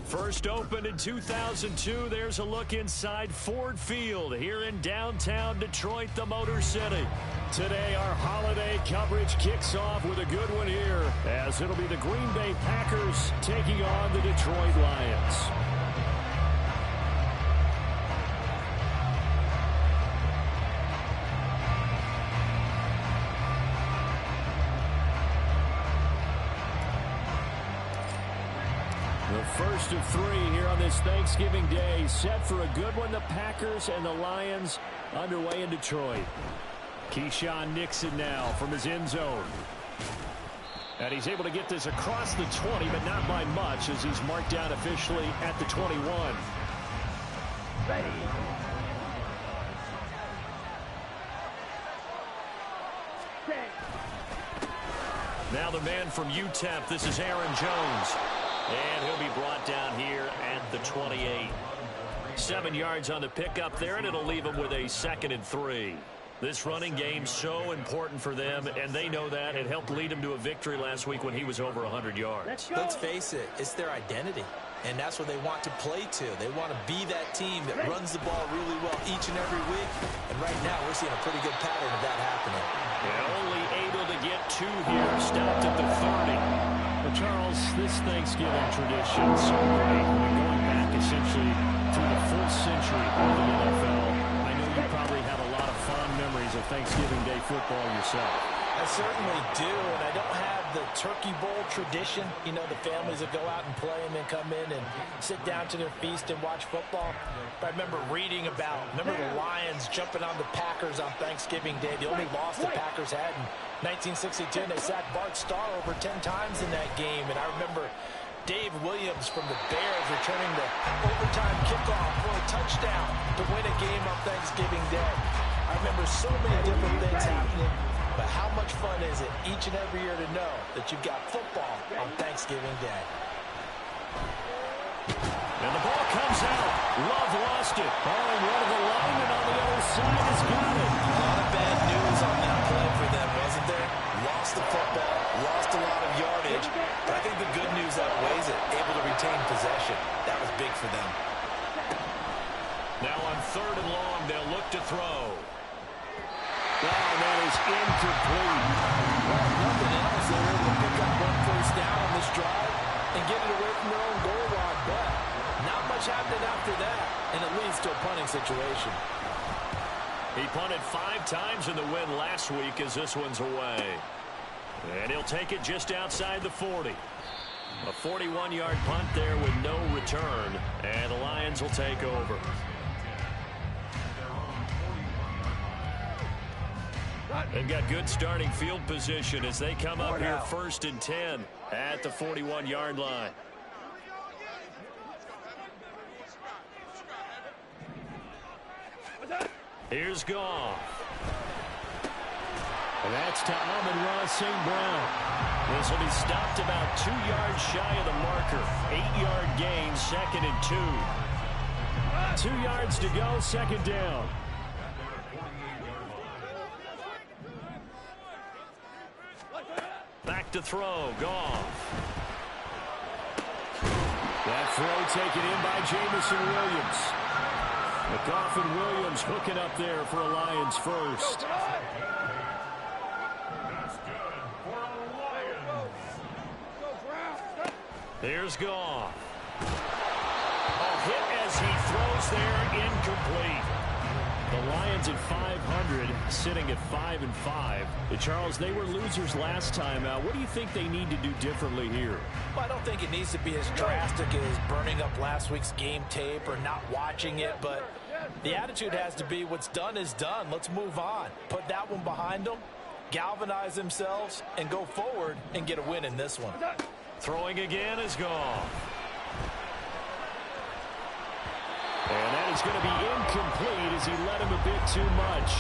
First opened in 2002, there's a look inside Ford Field here in downtown Detroit, the Motor City. Today, our holiday coverage kicks off with a good one here, as it'll be the Green Bay Packers taking on the Detroit Lions. The first of three here on this Thanksgiving Day, set for a good one. The Packers and the Lions underway in Detroit. Keyshawn Nixon now from his end zone. And he's able to get this across the 20, but not by much, as he's marked down officially at the 21. Ready. Now the man from UTEP, this is Aaron Jones. And he'll be brought down here at the 28. 7 yards on the pickup there, and it'll leave him with a 2nd and 3. This running game so important for them, and they know that. It helped lead them to a victory last week when he was over 100 yards. Let's face it, it's their identity, and that's what they want to play to. They want to be that team that runs the ball really well each and every week, and right now we're seeing a pretty good pattern of that happening. Yeah, only able to get 2 here, stopped at the 30. Well, Charles, this Thanksgiving tradition is so great. Going back essentially through the full century of the NFL, I know you probably have a lot of fond memories of Thanksgiving Day football yourself. I certainly do, and I don't have the Turkey Bowl tradition. You know, the families that go out and play and then come in and sit down to their feast and watch football. But I remember reading about, the Lions jumping on the Packers on Thanksgiving Day. The only loss the Packers had in 1962, and they sacked Bart Starr over 10 times in that game. And I remember Dave Williams from the Bears returning the overtime kickoff for a touchdown to win a game on Thanksgiving Day. I remember so many different things happening. But how much fun is it each and every year to know that you've got football on Thanksgiving Day? And the ball comes out. Love lost it. Oh, and one of the linemen on the other side has got it. A lot of bad news on that play for them, wasn't there? Lost the football, lost a lot of yardage. But I think the good news outweighs it. Able to retain possession. That was big for them. Now on 3rd and long, they'll look to throw. Oh, that is incomplete. Well, nothing else. They were able to pick up 1 first down on this drive and get it away from their own goal line. But not much happened after that, and it leads to a punting situation. He punted 5 times in the win last week as this one's away. And he'll take it just outside the 40. A 41-yard punt there with no return, and the Lions will take over. They've got good starting field position as they come up here 1st and 10 at the 41-yard line. Here's Goff. And that's to Amon-Ra St. Brown. This will be stopped about 2 yards shy of the marker. 8-yard gain, 2nd and 2. 2 yards to go, 2nd down. Back to throw, Goff. That throw taken in by Jamison Williams. Goff and Williams hooking up there for a Lions first. Here's Goff. A hit as he throws there, incomplete. The Lions at 500, sitting at 5-5. Charles, they were losers last time out. What do you think they need to do differently here? Well, I don't think it needs to be as drastic as burning up last week's game tape or not watching it, but the attitude has to be what's done is done. Let's move on. Put that one behind them, galvanize themselves, and go forward and get a win in this one. Throwing again is Goff. And that is going to be incomplete as he led him a bit too much.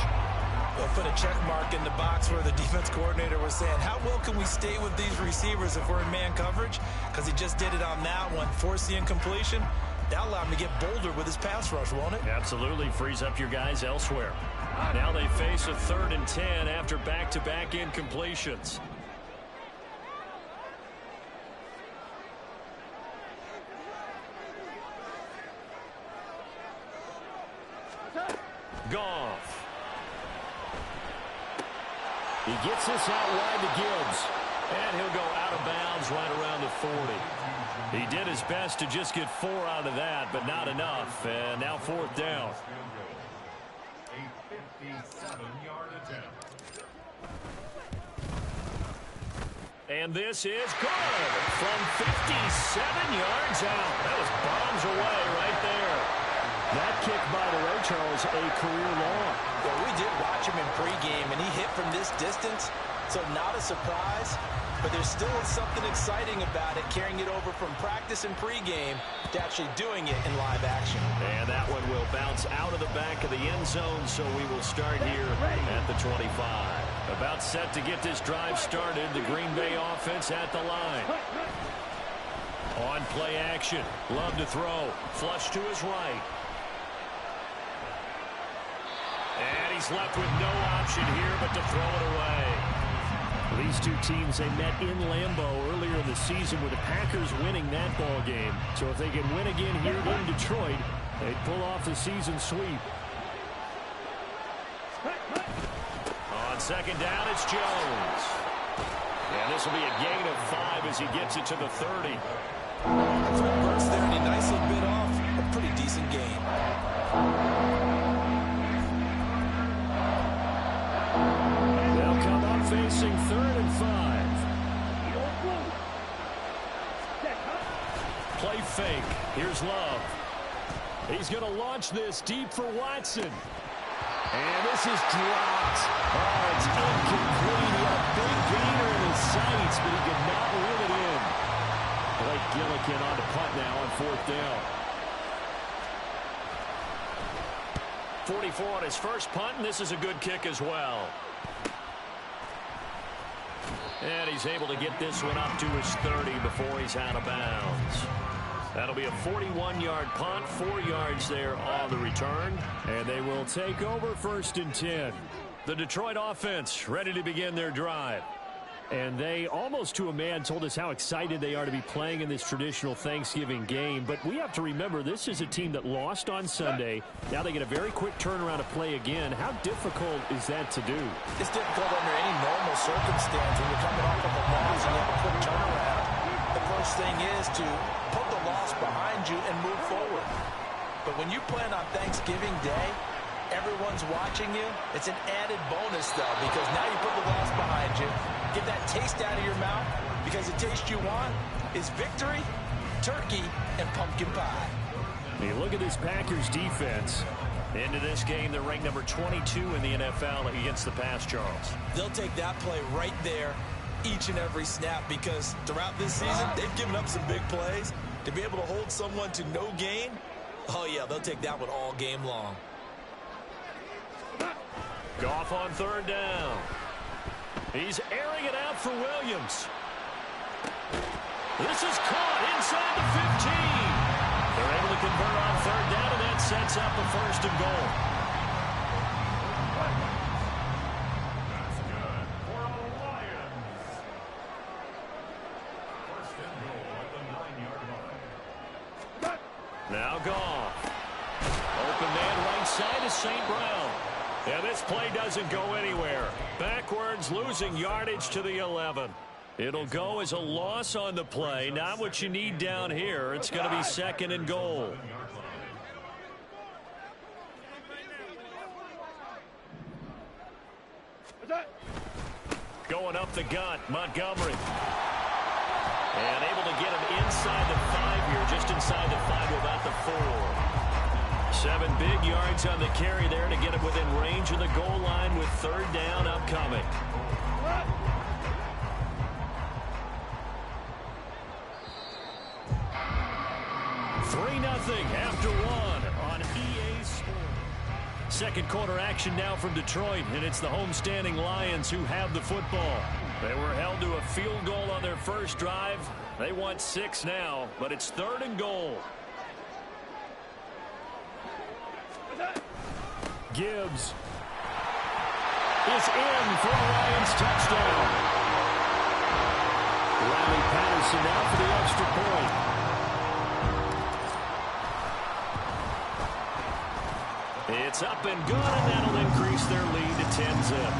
They'll put a check mark in the box where the defense coordinator was saying, how well can we stay with these receivers if we're in man coverage? Because he just did it on that one, forced the incompletion. That'll allow him to get bolder with his pass rush, won't it? Absolutely. Frees up your guys elsewhere. Now they face a 3rd and 10 after back-to-back incompletions. He gets this out wide to Gibbs. And he'll go out of bounds right around the 40. He did his best to just get 4 out of that, but not enough. And now 4th down. A 57-yard attempt. And this is good from 57 yards out. That was bombs away right there. That kick, by the way, Charles, a career long. Well, we did watch him in pregame, and he hit from this distance, so not a surprise. But there still is something exciting about it, carrying it over from practice and pregame to actually doing it in live action. And that one will bounce out of the back of the end zone, so we will start here at the 25. About set to get this drive started, the Green Bay offense at the line. On play action, Love to throw, flush to his right. And he's left with no option here but to throw it away. These two teams, they met in Lambeau earlier in the season with the Packers winning that ball game. So if they can win again here in Detroit, they'd pull off the season sweep. On second down, it's Jones. And this will be a gain of 5 as he gets it to the 30. Quick burst there, and he nicely bit off a pretty decent gain. They'll come up facing 3rd and 5. Play fake. Here's Love. He's going to launch this deep for Watson. And this is dropped. Oh, it's incomplete. He had a big gainer in his sights, but he could not reel it in. Blake Gillikin on the punt now on 4th down. 44 on his first punt, and this is a good kick as well. And he's able to get this one up to his 30 before he's out of bounds. That'll be a 41-yard punt, 4 yards there on the return. And they will take over 1st and 10. The Detroit offense ready to begin their drive. And they, almost to a man, told us how excited they are to be playing in this traditional Thanksgiving game. But we have to remember, this is a team that lost on Sunday. Now they get a very quick turnaround to play again. How difficult is that to do? It's difficult under any normal circumstance when you're coming off of a loss and you have a quick turnaround. The first thing is to put the loss behind you and move forward. But when you plan on Thanksgiving Day, everyone's watching you. It's an added bonus, though, because now you put the loss behind you. Get that taste out of your mouth, because the taste you want is victory, turkey, and pumpkin pie. Hey, look at this Packers defense. Into this game, they're ranked number 22 in the NFL against the pass, Charles. They'll take that play right there each and every snap, because throughout this season, they've given up some big plays. To be able to hold someone to no gain, oh, yeah, they'll take that one all game long. Goff on 3rd down. He's airing it out for Williams. This is caught inside the 15. They're able to convert on 3rd down, and that sets up a 1st and goal. That's good for the Lions. 1st and goal at the 9-yard line. Now Goff. Open man right side is St. Brown. And this play doesn't go anywhere. Backwards, losing yardage to the 11. It'll go as a loss on the play. Not what you need down here. It's going to be 2nd and goal. Going up the gut, Montgomery. And able to get him inside the 5 here, just inside the 5 to about the 4. 7 big yards on the carry there to get him within range of the goal line with 3rd down upcoming. Three 0 after 1 on EA Sports. Second quarter action now from Detroit, and it's the homestanding Lions who have the football. They were held to a field goal on their first drive. They want 6 now, but it's 3rd and goal. Gibbs is in for a Lions touchdown. Riley Patterson now for the extra point. It's up and good, and that'll increase their lead to 10-zip.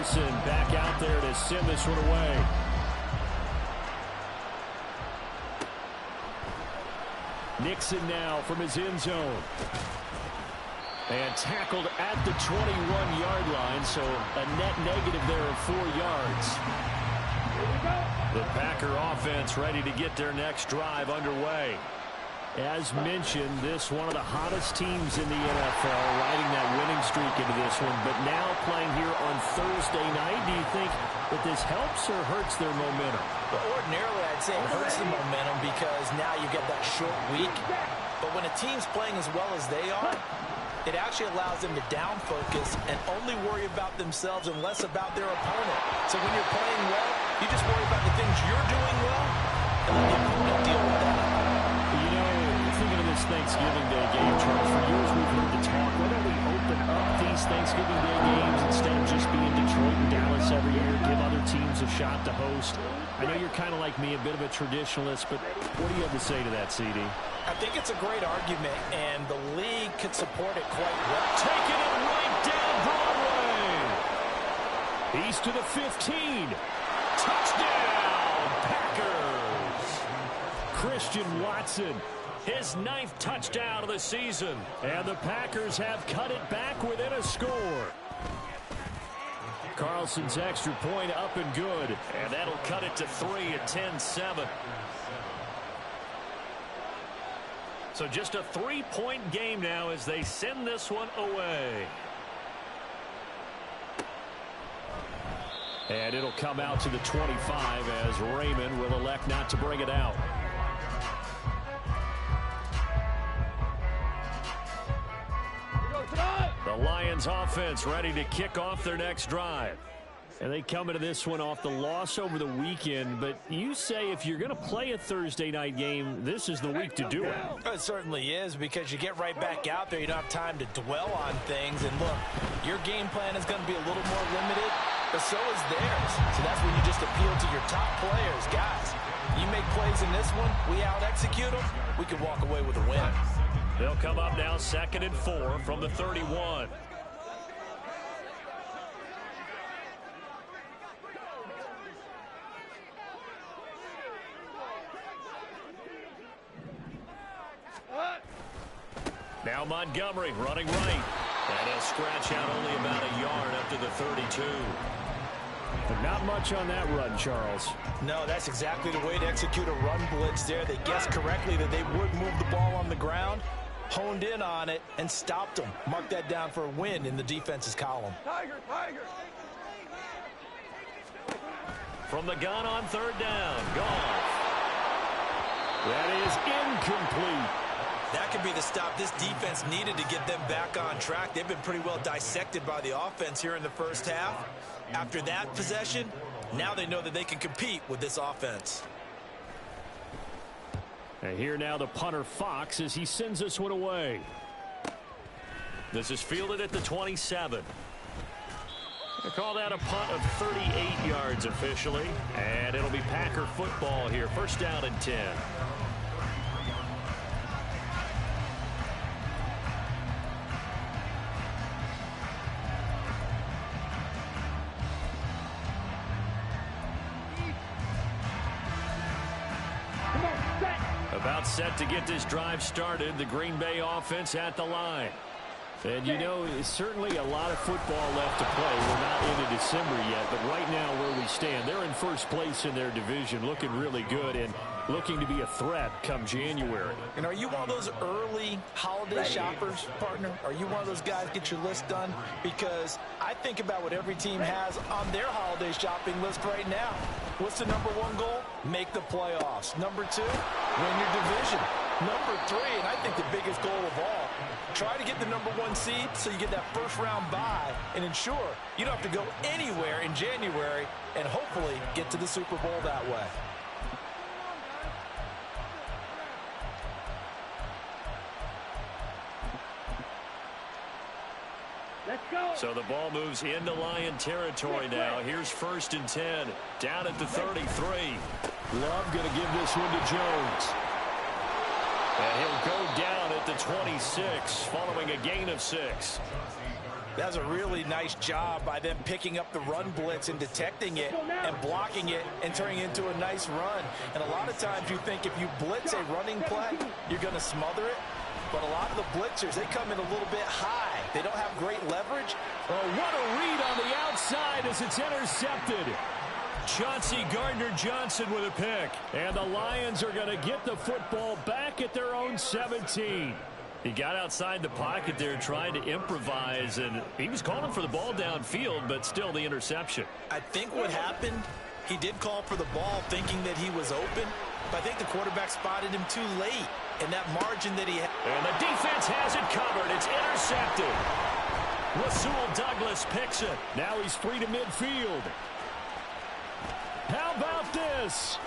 Carlson back out there to send this one away. Nixon now from his end zone. And tackled at the 21-yard line, so a net negative there of 4 yards. The Packer offense ready to get their next drive underway. As mentioned, this one of the hottest teams in the NFL, riding that winning streak into this one, but now playing here on Thursday night. Do you think that this helps or hurts their momentum? Well, ordinarily, I'd say it hurts the momentum because now you get that short week. But when a team's playing as well as they are, it actually allows them to down focus and only worry about themselves and less about their opponent. So when you're playing well, you just worry about the things you're doing well, and let the opponent deal with that. You know, thinking of this Thanksgiving Day game, Charles, for years we've heard the talk, why don't we open up these Thanksgiving Day games instead of just being Detroit and Dallas every year, give other teams a shot to host? I know you're kind of like me, a bit of a traditionalist, but what do you have to say to that, CD? I think it's a great argument, and the league could support it quite well. Taking it right down Broadway. He's to the 15. Touchdown, Packers. Christian Watson, his 9th touchdown of the season. And the Packers have cut it back within a score. Carlson's extra point up and good. And that'll cut it to 3 at 10-7. So just a 3-point game now as they send this one away. And it'll come out to the 25 as Raymond will elect not to bring it out. The Lions offense ready to kick off their next drive. And they come into this one off the loss over the weekend. But you say if you're going to play a Thursday night game, this is the week to do it. It certainly is, because you get right back out there. You don't have time to dwell on things. And look, your game plan is going to be a little more limited, but so is theirs. So that's when you just appeal to your top players. Guys, you make plays in this one, we out-execute them, we can walk away with a win. They'll come up now 2nd and 4 from the 31. Now Montgomery running right. And he'll scratch out only about a yard up to the 32. But not much on that run, Charles. No, that's exactly the way to execute a run blitz there. They guessed correctly that they would move the ball on the ground, honed in on it, and stopped them. Mark that down for a win in the defense's column. Tiger, Tiger. From the gun on 3rd down. Goff. That is incomplete. That could be the stop this defense needed to get them back on track. They've been pretty well dissected by the offense here in the first half. After that possession, now they know that they can compete with this offense. And here now the punter Fox as he sends this one away. This is fielded at the 27. They call that a punt of 38 yards officially. And it'll be Packer football here. 1st down and 10. About set to get this drive started. The Green Bay offense at the line. And you know, certainly a lot of football left to play. We're not into December yet, but right now where we stand, they're in 1st place in their division, looking really good and looking to be a threat come January. And are you one of those early holiday shoppers, partner? Are you one of those guys get your list done? Because I think about what every team has on their holiday shopping list right now. What's the #1 goal? Make the playoffs. #2, win your division. #3, and I think the biggest goal of all, try to get the #1 seed so you get that 1st-round bye and ensure you don't have to go anywhere in January and hopefully get to the Super Bowl that way. So the ball moves into Lion territory now. Here's 1st and 10. Down at the 33. Love going to give this one to Jones. And he'll go down at the 26 following a gain of 6. That was a really nice job by them picking up the run blitz and detecting it and blocking it and turning it into a nice run. And a lot of times you think if you blitz a running play, you're going to smother it. But a lot of the blitzers, they come in a little bit high. They don't have great leverage. Oh, what a read on the outside as it's intercepted. Chauncey Gardner-Johnson with a pick. And the Lions are going to get the football back at their own 17. He got outside the pocket there trying to improvise, and he was calling for the ball downfield, but still the interception. I think what happened, he did call for the ball thinking that he was open, but I think the quarterback spotted him too late, and that margin that he had. And the defense has it covered. It's intercepted. Rasul Douglas picks it. Now he's free to midfield. How about this?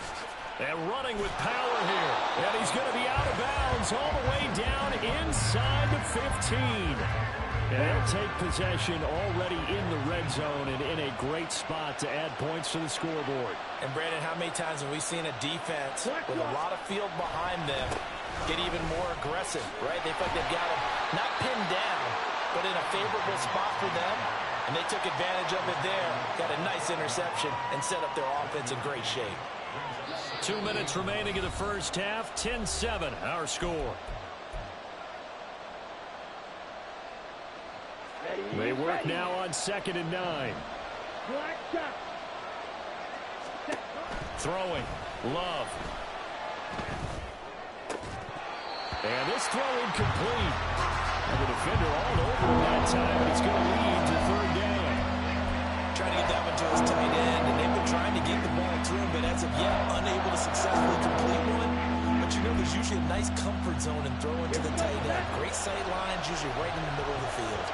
And running with power here. And he's going to be out of bounds all the way down inside the 15. And they'll take possession already in the red zone and in a great spot to add points to the scoreboard. And, Brandon, how many times have we seen a defense with a lot of field behind them get even more aggressive, right? They feel like they've got them not pinned down, but in a favorable spot for them. And they took advantage of it there, got a nice interception, and set up their offense in great shape. 2 minutes remaining in the first half. 10-7 our score. They work now on 2nd and 9. Throwing. Love. And this throw incomplete. And the defender all over him that time, and it's going to lead to 3rd down. Trying to get that one to his tight end, and they've been trying to get the ball to him, but as of yet, unable to successfully complete one. But you know, there's usually a nice comfort zone in throwing to the tight end. Great sight lines, usually right in the middle of the field.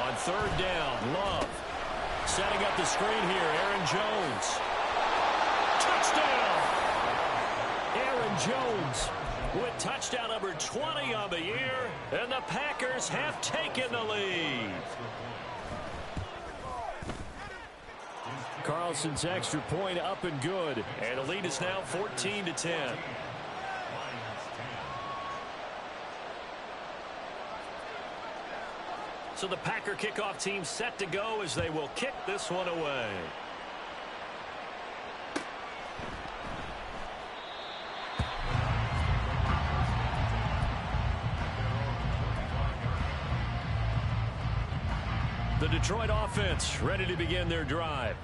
On 3rd down, Love. Setting up the screen here, Aaron Jones. Touchdown! Aaron Jones with touchdown number 20 on the year, and the Packers have taken the lead. Carlson's extra point up and good. And the lead is now 14-10. So the Packer kickoff team set to go as they will kick this one away. The Detroit offense ready to begin their drive.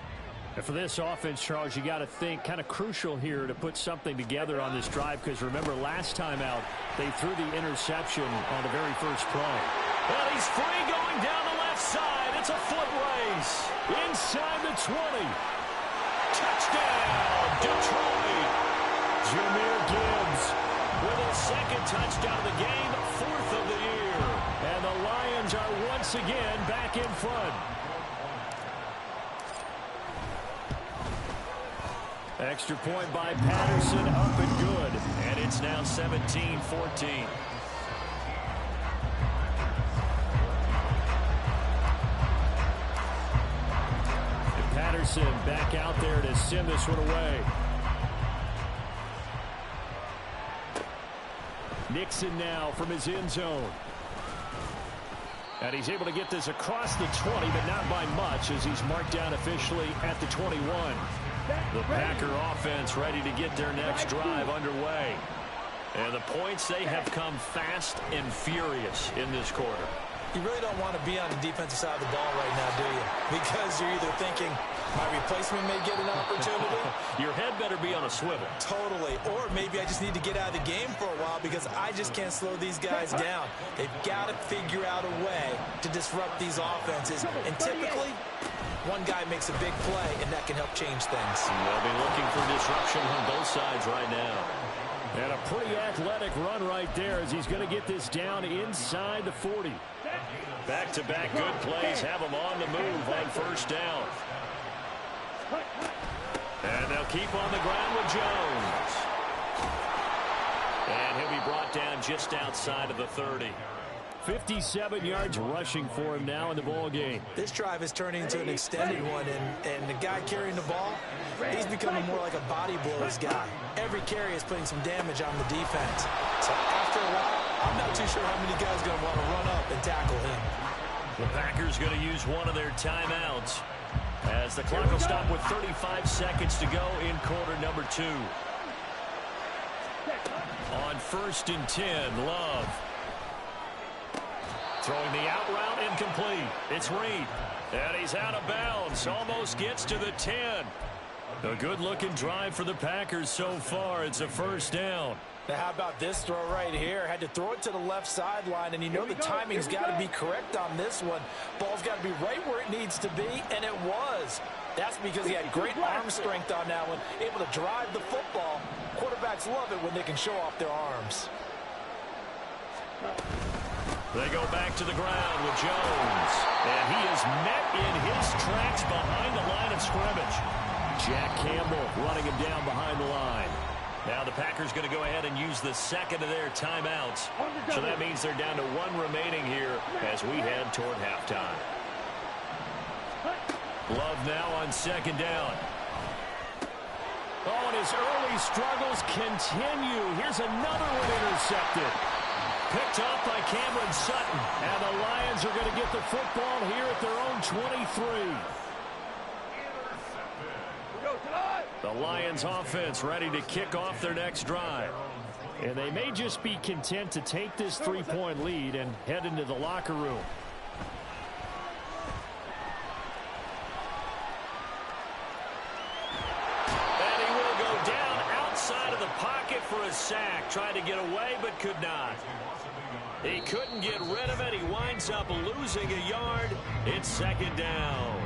And for this offense, Charles, you got to think kind of crucial here to put something together on this drive, because remember last time out they threw the interception on the very first play. Well, he's free going down the left side. It's a foot race. Inside the 20. Touchdown, Detroit. Jahmyr Gibbs with his 2nd touchdown of the game, 4th of the year. And the Lions are once again back in front. Extra point by Patterson, up and good. And it's now 17-14. Patterson back out there to send this one away. Nixon now from his end zone. And he's able to get this across the 20, but not by much, as he's marked down officially at the 21. The Packer offense ready to get their next drive underway. And the points, they have come fast and furious in this quarter. You really don't want to be on the defensive side of the ball right now, do you? Because you're either thinking, my replacement may get an opportunity. Your head better be on a swivel. Totally. Or maybe I just need to get out of the game for a while because I just can't slow these guys down. They've got to figure out a way to disrupt these offenses. And typically, one guy makes a big play, and that can help change things. They'll be looking for disruption on both sides right now. And a pretty athletic run right there as he's going to get this down inside the 40. Back-to-back good plays have them on the move on 1st down. And they'll keep on the ground with Jones. And he'll be brought down just outside of the 30. 57 yards rushing for him now in the ball game. This drive is turning into an extended one, and the guy carrying the ball, he's becoming more like a body blows guy. Every carry is putting some damage on the defense. So after a while, I'm not not too sure how many guys are going to want to run up and tackle him. The Packers going to use one of their timeouts as the clock will stop with 35 seconds to go in quarter number 2. On 1st and 10, Love. Throwing the out route, incomplete. It's Reed. And he's out of bounds. Almost gets to the 10. A good-looking drive for the Packers so far. It's a first down. Now, how about this throw right here? Had to throw it to the left sideline, and you know the timing's got to be correct on this one. Ball's got to be right where it needs to be, and it was. That's because he had great arm strength on that one, able to drive the football. Quarterbacks love it when they can show off their arms. They go back to the ground with Jones. And he is met in his tracks behind the line of scrimmage. Jack Campbell running him down behind the line. Now the Packers going to go ahead and use the second of their timeouts. So that means they're down to 1 remaining here as we head toward halftime. Love now on 2nd down. Oh, and his early struggles continue. Here's another one intercepted. Picked off by Cameron Sutton. And the Lions are going to get the football here at their own 23. The Lions offense ready to kick off their next drive. And they may just be content to take this 3-point lead and head into the locker room. And he will go down outside of the pocket for a sack. Tried to get away but could not. He couldn't get rid of it. He winds up losing a yard. It's 2nd down.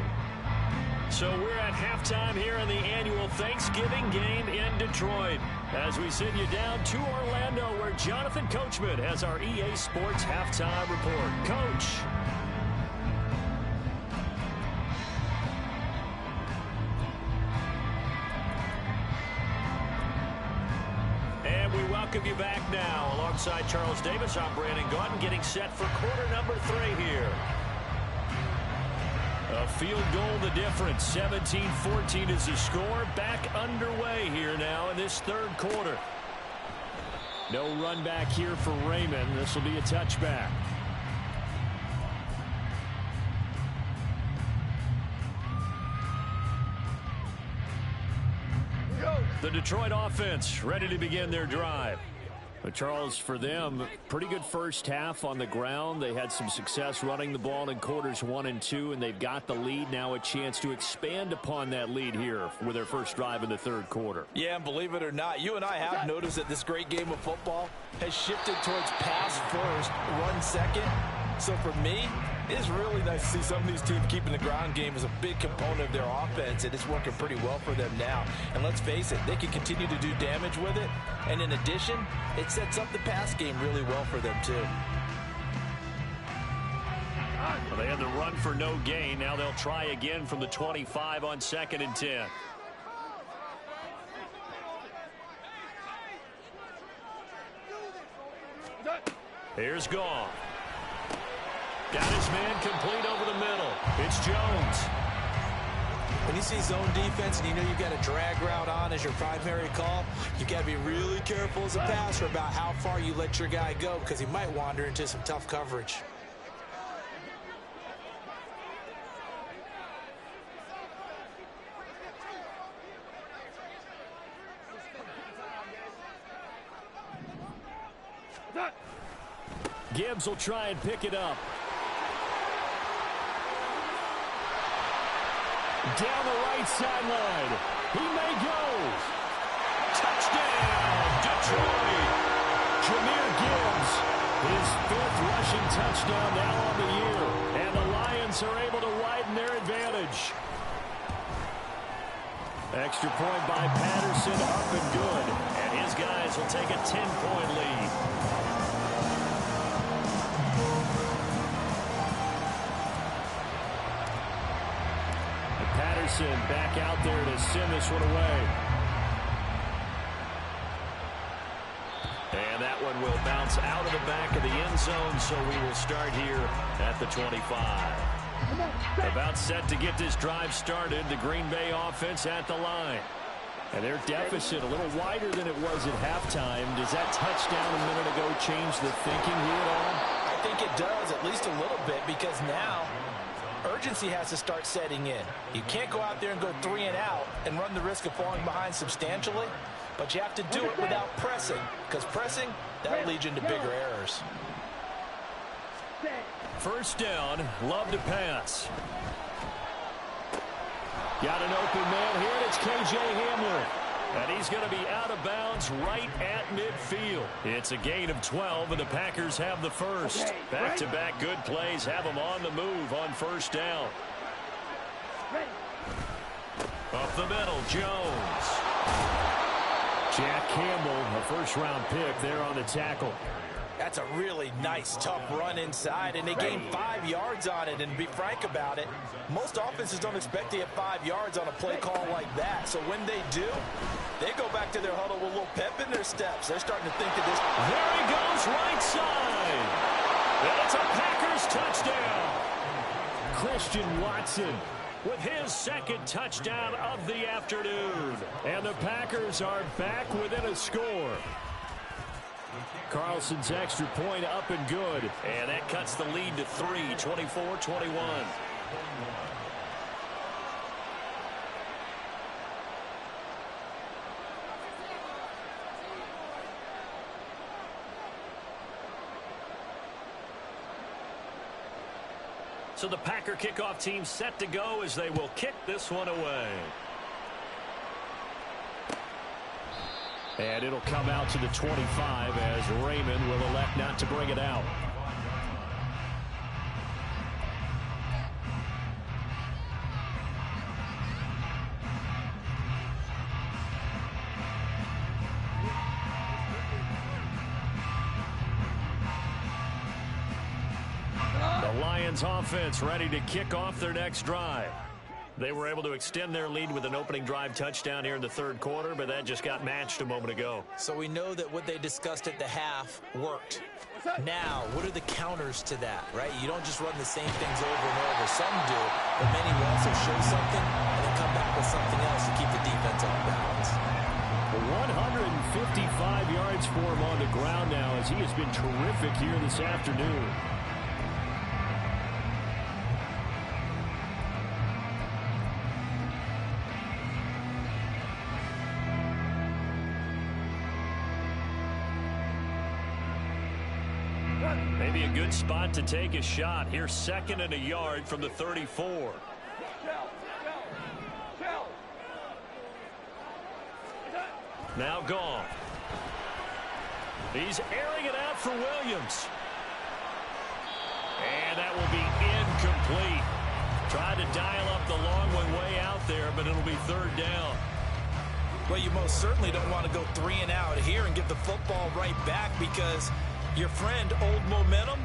So we're at halftime here in the annual Thanksgiving game in Detroit as we send you down to Orlando where Jonathan Coachman has our EA Sports halftime report. Coach. And we welcome you back now. Alongside Charles Davis, I'm Brandon Gaudin getting set for quarter number 3 here. A field goal the difference. 17-14 is the score. Back underway here now in this 3rd quarter. No run back here for Raymond. This will be a touchback. The Detroit offense ready to begin their drive. But Charles, for them, pretty good first half on the ground. They had some success running the ball in quarters 1 and 2, and they've got the lead. Now a chance to expand upon that lead here with their first drive in the 3rd quarter. Yeah, and believe it or not, you and I have noticed that this great game of football has shifted towards pass first, run second. So for me, it's really nice to see some of these teams keeping the ground game as a big component of their offense, and it's working pretty well for them now. And let's face it, they can continue to do damage with it. And in addition, it sets up the pass game really well for them, too. Well, they had the run for no gain. Now they'll try again from the 25 on 2nd and 10. Here's Goff. Got his man complete over the middle. It's Jones. When you see zone defense and you know you've got a drag route on as your primary call, you've got to be really careful as a passer about how far you let your guy go because he might wander into some tough coverage. Gibbs will try and pick it up. Down the right sideline. He may go. Touchdown, Detroit. Jahmyr Gibbs, his 5th rushing touchdown now on the year. And the Lions are able to widen their advantage. Extra point by Patterson, up and good. And his guys will take a 10-point lead. Patterson back out there to send this one away. And that one will bounce out of the back of the end zone, so we will start here at the 25. About set to get this drive started, the Green Bay offense at the line. And their deficit a little wider than it was at halftime. Does that touchdown a minute ago change the thinking here at all? I think it does, at least a little bit, because now urgency has to start setting in. You can't go out there and go 3 and out and run the risk of falling behind substantially, but you have to do it without pressing, because pressing, that'll lead you into bigger errors. First down, Love to pass. Got an open man here, and it's K.J. Hamler. And he's going to be out of bounds right at midfield. It's a gain of 12, and the Packers have the first. Back-to-back good plays have them on the move on first down. Up the middle, Jones. Jack Campbell, a first-round pick there on the tackle. That's a really nice, tough run inside, and they gained 5 yards on it. And to be frank about it, most offenses don't expect to get 5 yards on a play call like that. So when they do, they go back to their huddle with a little pep in their steps. They're starting to think of this. There he goes, right side. And it's a Packers touchdown. Christian Watson With his second touchdown of the afternoon. And the Packers are back within a score. Carlson's extra point up and good. And that cuts the lead to 3, 24-21. So the Packer kickoff team set to go as they will kick this one away. And it'll come out to the 25 as Raymond will elect not to bring it out. The Lions offense ready to kick off their next drive. They were able to extend their lead with an opening drive touchdown here in the third quarter, but that just got matched a moment ago. So we know that what they discussed at the half worked. Now, what are the counters to that, right? You don't just run the same things over and over. Some do, but many will also show something and then come back with something else to keep the defense on balance. 155 yards for him on the ground now as he has been terrific here this afternoon. Maybe a good spot to take a shot. Here's 2nd and a yard from the 34. Now gone. He's airing it out for Williams. And that will be incomplete. Tried to dial up the long one way out there, but it'll be 3rd down. Well, you most certainly don't want to go 3 and out here and get the football right back, because your friend, Old Momentum,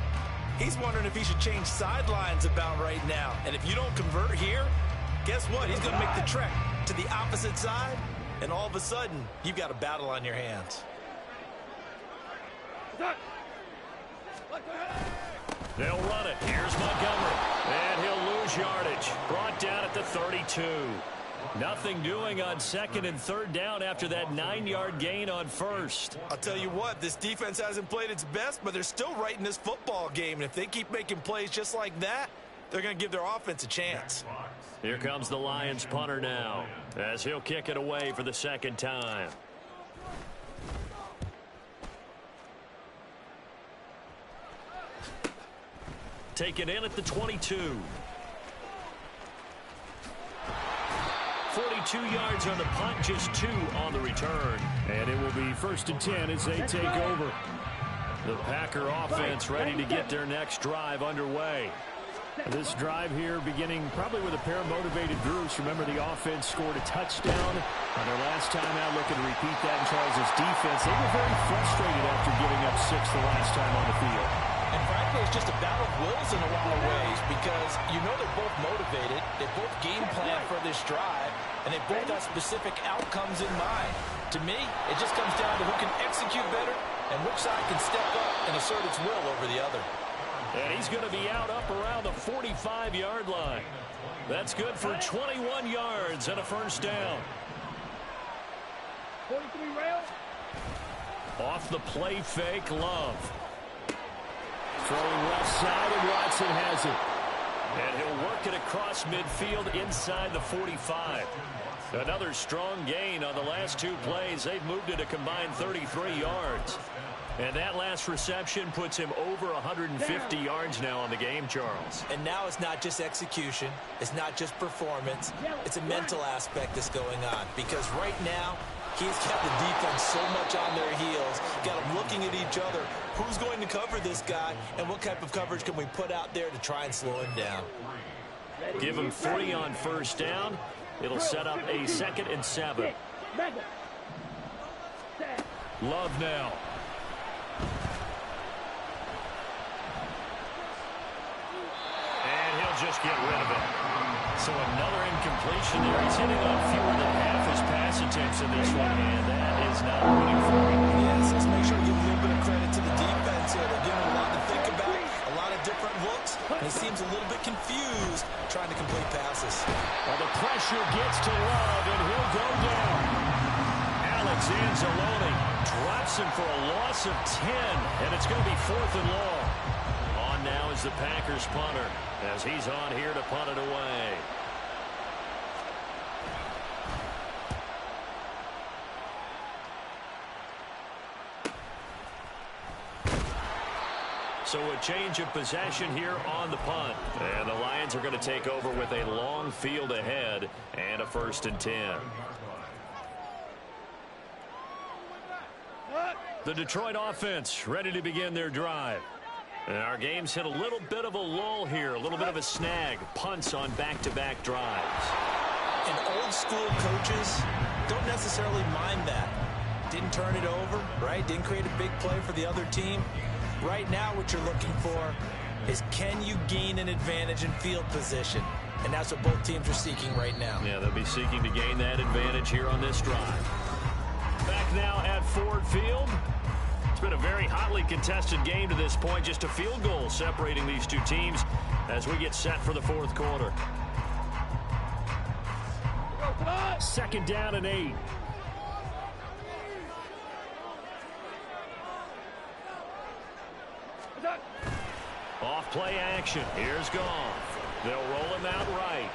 he's wondering if he should change sidelines about right now. And if you don't convert here, guess what? He's going to make the trek to the opposite side, and all of a sudden, you've got a battle on your hands. They'll run it. Here's Montgomery. And he'll lose yardage. Brought down at the 32. Nothing doing on 2nd and 3rd down after that 9-yard gain on 1st. I'll tell you what, this defense hasn't played its best, but they're still right in this football game. And if they keep making plays just like that, they're going to give their offense a chance. Here comes the Lions punter now, as he'll kick it away for the 2nd time. Take it in at the 22. 42 yards on the punt, just 2 on the return. And it will be 1st and 10 as they take over. The Packer offense ready to get their next drive underway. This drive here beginning probably with a pair of motivated groups. Remember, the offense scored a touchdown on their last time out. Looking to repeat that in Charles' defense. They were very frustrated after giving up 6 the last time on the field. And frankly, it's just a battle of wills in a lot of ways, because you know they're both motivated. They both game plan for this drive, and they both have specific outcomes in mind. To me, it just comes down to who can execute better and which side can step up and assert its will over the other. And he's going to be out up around the 45-yard line. That's good for 21 yards and a 1st down. Off the play fake, Love. Throwing left side, and Watson has it. And he'll work it across midfield inside the 45. Another strong gain on the last two plays. They've moved it a combined 33 yards. And that last reception puts him over 150 yards now on the game, Charles. And now it's not just execution. It's not just performance. It's a mental aspect that's going on. Because right now, he's kept the defense so much on their heels, got them looking at each other. Who's going to cover this guy, and what type of coverage can we put out there to try and slow him down? Give him 40 on first down. It'll set up a 2nd and 7. Love now. And he'll just get rid of it. So another incompletion there. He's hitting on fewer than half his pass attempts in this one, and that is not winning for him. Yes, let's make sure we give a little bit of credit to the defense here. They're giving him a lot to think about, a lot of different looks, and he seems a little bit confused trying to complete passes. Well, the pressure gets to Love, and he'll go down. Alex Anzalone drops him for a loss of 10, and it's going to be 4th and long. On now is the Packers punter, as he's on here to punt it away. So a change of possession here on the punt. And the Lions are going to take over with a long field ahead and a 1st and 10. The Detroit offense ready to begin their drive. And our game's hit a little bit of a lull here, a little bit of a snag. Punts on back-to-back drives. And old school coaches don't necessarily mind that. Didn't turn it over, right? Didn't create a big play for the other team. Right now what you're looking for is, can you gain an advantage in field position? And that's what both teams are seeking right now. Yeah, they'll be seeking to gain that advantage here on this drive. Back now at Ford Field. It's been a very hotly contested game to this point. Just a field goal separating these two teams as we get set for the 4th quarter. 2nd down and 8. Off play action. Here's Goff. They'll roll him out right.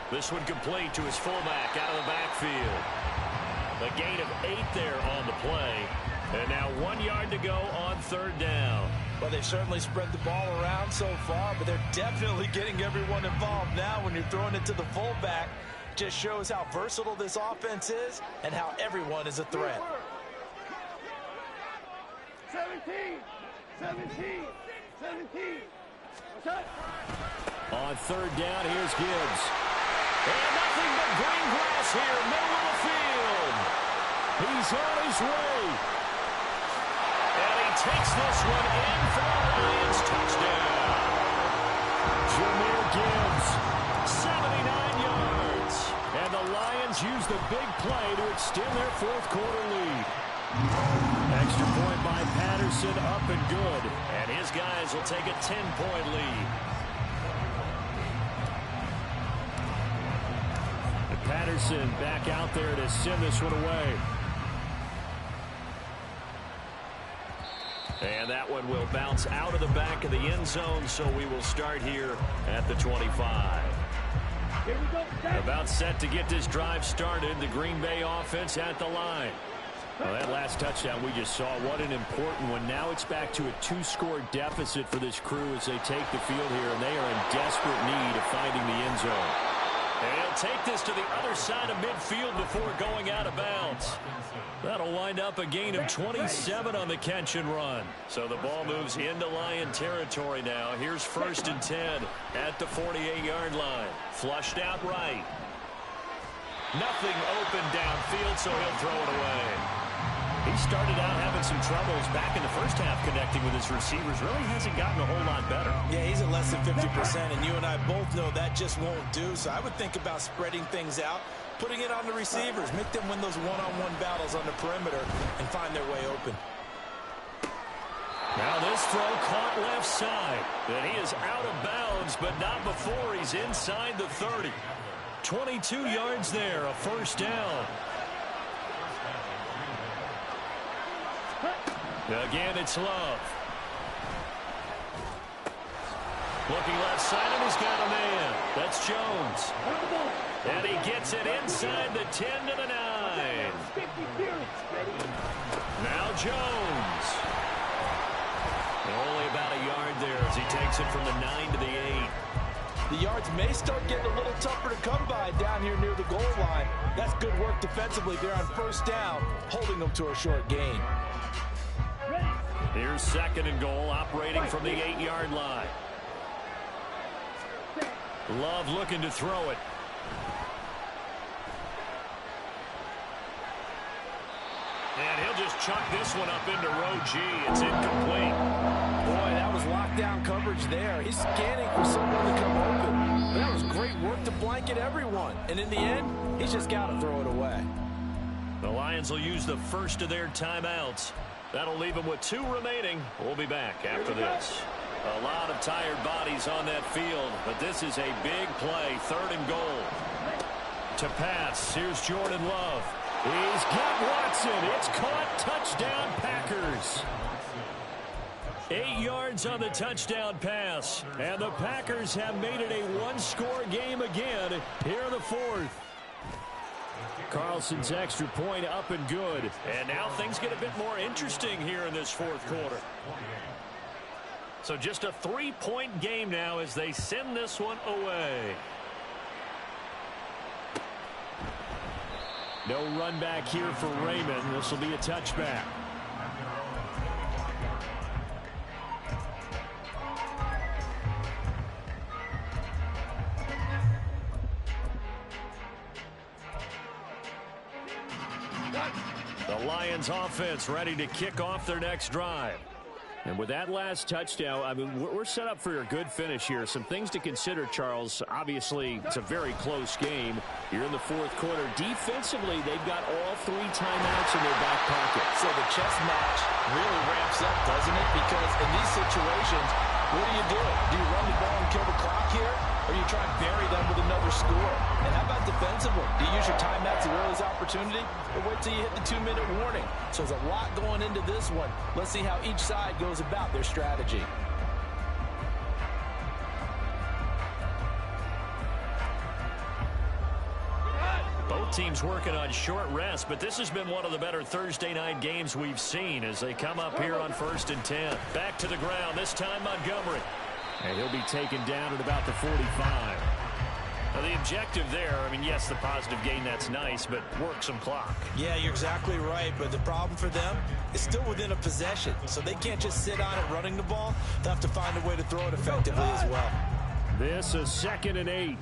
This one complete to his fullback out of the backfield. A gain of 8 there on the play. And now 1 yard to go on 3rd down. Well, they've certainly spread the ball around so far, but they're definitely getting everyone involved now. When you're throwing it to the fullback, just shows how versatile this offense is and how everyone is a threat. 17. On 3rd down, here's Gibbs. And nothing but green grass here, middle of the field. He's on his way. And he takes this one in for the Lions touchdown. Jahmyr Gibbs, 79 yards. And the Lions use the big play to extend their 4th quarter lead. Extra point by Patterson, up and good. And his guys will take a 10-point lead. And Patterson back out there to send this one away. And that one will bounce out of the back of the end zone, so we will start here at the 25. About set to get this drive started. The Green Bay offense at the line. Well, that last touchdown we just saw, what an important one. Now it's back to a 2-score deficit for this crew as they take the field here, and they are in desperate need of finding the end zone. And he'll take this to the other side of midfield before going out of bounds. That'll wind up a gain of 27 on the catch and run. So the ball moves into Lion territory now. Here's 1st and 10 at the 48-yard line. Flushed out right. Nothing open downfield, so he'll throw it away. He started out having some troubles back in the first half connecting with his receivers. Really hasn't gotten a whole lot better. Yeah, he's at less than 50%, and you and I both know that just won't do. So I would think about spreading things out, putting it on the receivers, make them win those one-on-one battles on the perimeter and find their way open. Now this throw caught left side. And he is out of bounds, but not before he's inside the 30. 22 yards there, a first down. Again, it's Love. Looking left side, and he's got a man. That's Jones. And he gets it inside the 10 to the 9. Now Jones. Only about a yard there as he takes it from the 9 to the 8. The yards may start getting a little tougher to come by down here near the goal line. That's good work defensively there on first down, holding them to a short gain. Here's second and goal, operating from the 8-yard line. Love looking to throw it. And he'll just chuck this one up into row G. It's incomplete. Boy, that was lockdown coverage there. He's scanning for someone to come open. But that was great work to blanket everyone. And in the end, he's just got to throw it away. The Lions will use the first of their timeouts. That'll leave them with 2 remaining. We'll be back after this. A lot of tired bodies on that field, but this is a big play. 3rd and goal. To pass, here's Jordan Love. He's got Watson. It's caught. Touchdown, Packers. 8 yards on the touchdown pass. And the Packers have made it a 1-score game again here in the 4th. Carlson's extra point up and good. And now things get a bit more interesting here in this 4th quarter. So just a 3-point game now as they send this one away. No run back here for Raymond. This will be a touchback. The Lions offense ready to kick off their next drive. And with that last touchdown, I mean, we're set up for a good finish here. Some things to consider, Charles. Obviously, it's a very close game. You're in the 4th quarter. Defensively, they've got all 3 timeouts in their back pocket. So the chess match really ramps up, doesn't it? Because in these situations, what do? Do you run the ball and kill the clock here? Or do you try and bury them with another score? And how about defensively? Do you use your timeouts as early as opportunity? Or wait till you hit the 2-minute warning? So there's a lot going into this one. Let's see how each side goes about their strategy. Both teams working on short rest, but this has been one of the better Thursday night games we've seen as they come up here on 1st and 10. Back to the ground, this time Montgomery. And he'll be taken down at about the 45. Now the objective there, I mean, yes, the positive gain, that's nice, but work some clock. Yeah, you're exactly right, but the problem for them is still within a possession, so they can't just sit on it running the ball. They'll have to find a way to throw it effectively as well. This is 2nd and 8.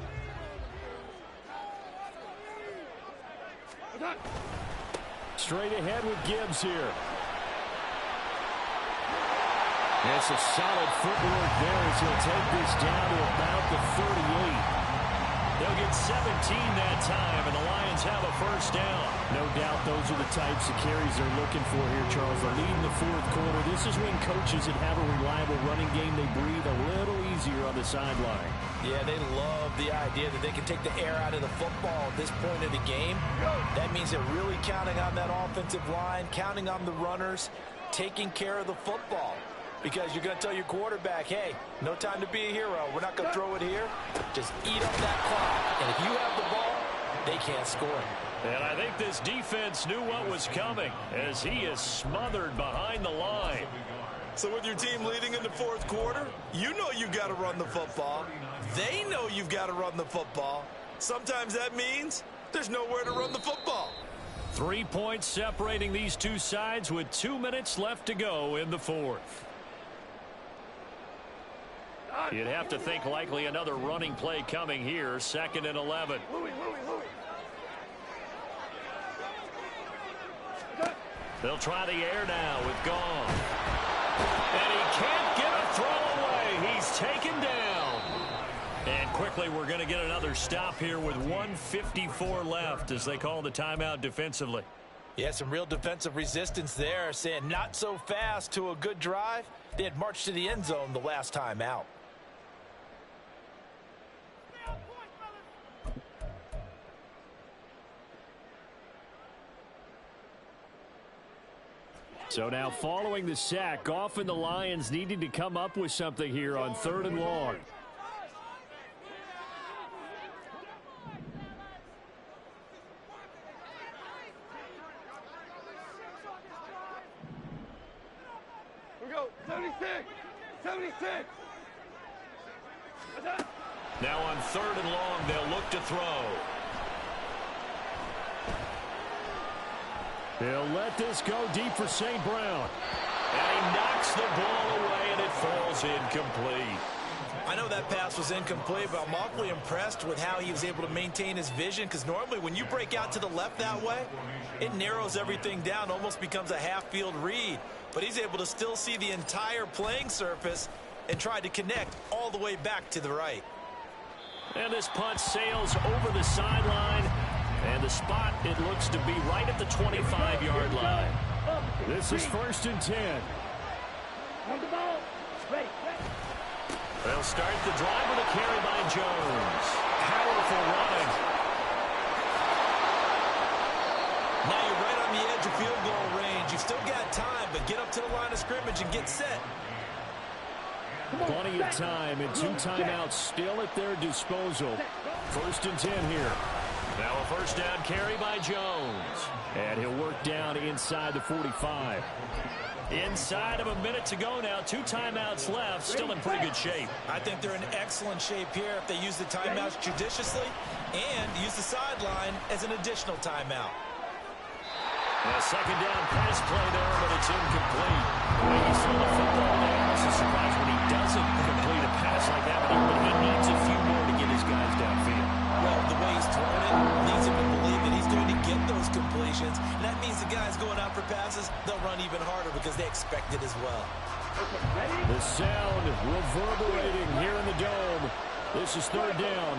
Straight ahead with Gibbs here. It's a solid footwork there as he'll take this down to about the 38. They'll get 17 that time, and the Lions have a first down. No doubt those are the types of carries they're looking for here, Charles. They're leading the 4th quarter. This is when coaches that have a reliable running game, they breathe a little easier on the sideline. Yeah, they love the idea that they can take the air out of the football at this point of the game. That means they're really counting on that offensive line, counting on the runners, taking care of the football. Because you're going to tell your quarterback, hey, no time to be a hero. We're not going to throw it here. Just eat up that clock. And if you have the ball, they can't score. And I think this defense knew what was coming as he is smothered behind the line. So with your team leading in the 4th quarter, you know you've got to run the football. They know you've got to run the football. Sometimes that means there's nowhere to run the football. 3 points separating these two sides with 2 minutes left to go in the 4th. You'd have to think likely another running play coming here. 2nd and 11. They'll try the air now with Gong. And he can't get a throw away. He's taken down. And quickly we're going to get another stop here with 1:54 left as they call the timeout defensively. Yeah, some real defensive resistance there, saying not so fast to a good drive. They had marched to the end zone the last time out. So now following the sack, often the Lions needing to come up with something here on 3rd and long. Here we go, 76, 76. Now on 3rd and long, they'll look to throw. They'll let this go deep for St. Brown. And he knocks the ball away, and it falls incomplete. I know that pass was incomplete, but I'm awfully impressed with how he was able to maintain his vision, because normally when you break out to the left that way, it narrows everything down, almost becomes a half-field read. But he's able to still see the entire playing surface and try to connect all the way back to the right. And this punt sails over the sideline. And the spot, it looks to be right at the 25-yard line. This is 1st and 10. They'll start the drive with a carry by Jones. Powerful running. Now you're right on the edge of field goal range. You've still got time, but get up to the line of scrimmage and get set. Plenty of time and 2 timeouts still at their disposal. 1st and 10 here. Now a 1st down carry by Jones. And he'll work down inside the 45. Inside of a minute to go now. 2 timeouts left. Still in pretty good shape. I think they're in excellent shape here if they use the timeouts judiciously and use the sideline as an additional timeout. A 2nd down pass play there, but it's incomplete. When you saw the football there, I was surprised when he doesn't complete a pass like that, but he needs a few more to get his guys downfield. Well, the way he's throwing it leads him to believe that he's going to get those completions. And that means the guys going out for passes, they'll run even harder because they expect it as well. The sound reverberating here in the dome. This is 3rd down.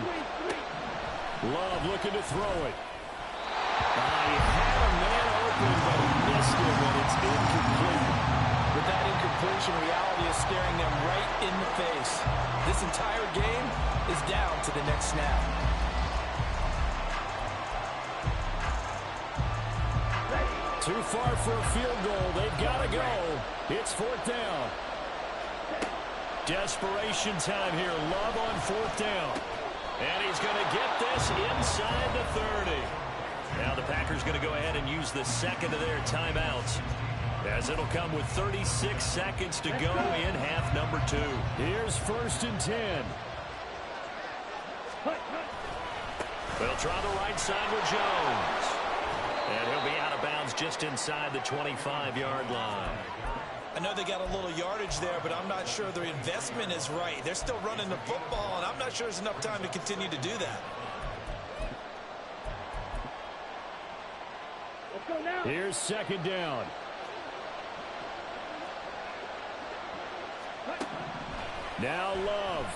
Love looking to throw it. He had a man open, but he missed him, and it's incomplete. But that incompletion reality is staring them right in the face. This entire game is down to the next snap. Too far for a field goal. They've got to go. It's 4th down. Desperation time here. Love on 4th down. And he's going to get this inside the 30. Now the Packers going to go ahead and use the 2nd of their timeouts, as it'll come with 36 seconds to go in half number 2. Here's 1st and 10. They'll try the right side with Jones. And he'll be out of bounds just inside the 25-yard line. I know they got a little yardage there, but I'm not sure their investment is right. They're still running the football, and I'm not sure there's enough time to continue to do that. Here's 2nd down. Now Love.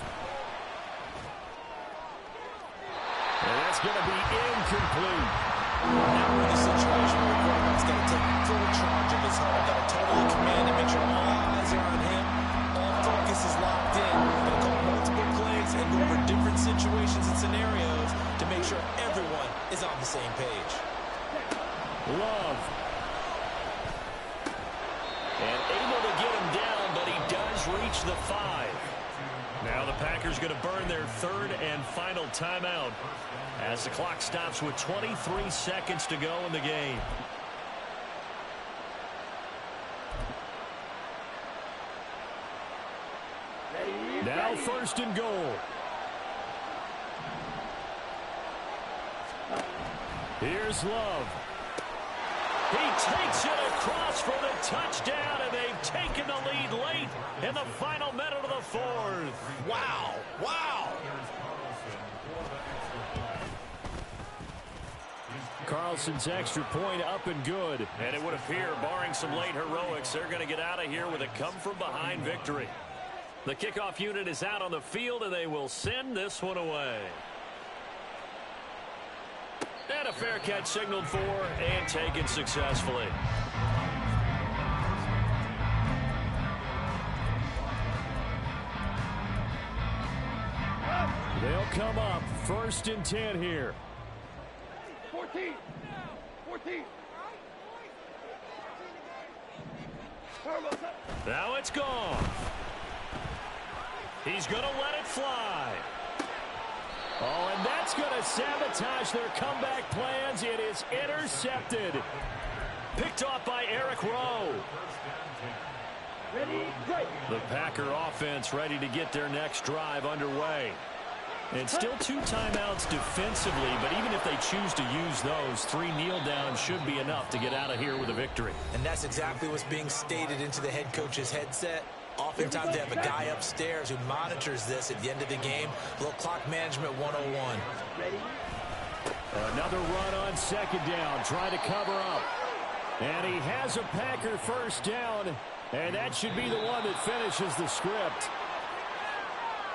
And that's going to be incomplete. Now we're in a situation where the quarterback's got to take full charge of his huddle, got to totally command and make sure all eyes are on him. All focus is locked in. They'll call multiple plays and go over different situations and scenarios to make sure everyone is on the same page. Love. And able to get him down, but he does reach the 5. Now the Packers going to burn their 3rd and final timeout as the clock stops with 23 seconds to go in the game. Now 1st and goal. Here's Love. He takes it across for the touchdown, and they've taken the lead late in the final minute of the 4th. Wow. Wow. Carlson's extra point up and good. And it would appear, barring some late heroics, they're going to get out of here with a come-from-behind victory. The kickoff unit is out on the field, and they will send this one away. And a fair catch signaled for and taken successfully. They'll come up 1st and 10 here. 14. Now it's gone. He's going to let it fly. Oh, and that's going to sabotage their comeback plans. It is intercepted. Picked off by Eric Rowe. The Packer offense ready to get their next drive underway. And still 2 timeouts defensively, but even if they choose to use those, 3 kneel downs should be enough to get out of here with a victory. And that's exactly what's being stated into the head coach's headset. Oftentimes they have a guy upstairs who monitors this at the end of the game. A little clock management 101. Another run on second down, trying to cover up. And he has a Packer first down, and that should be the one that finishes the script.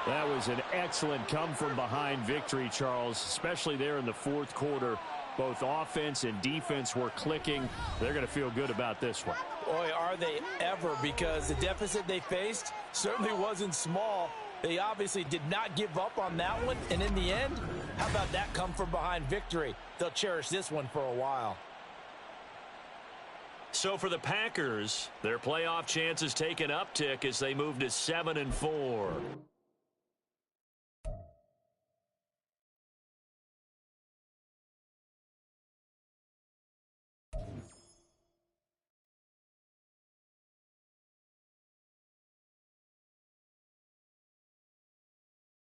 That was an excellent come-from-behind victory, Charles, especially there in the fourth quarter. Both offense and defense were clicking. They're going to feel good about this one. Boy, are they ever, because the deficit they faced certainly wasn't small. They obviously did not give up on that one, and in the end, how about that come-from-behind victory? They'll cherish this one for a while. So for the Packers, their playoff chances take an uptick as they move to 7-4.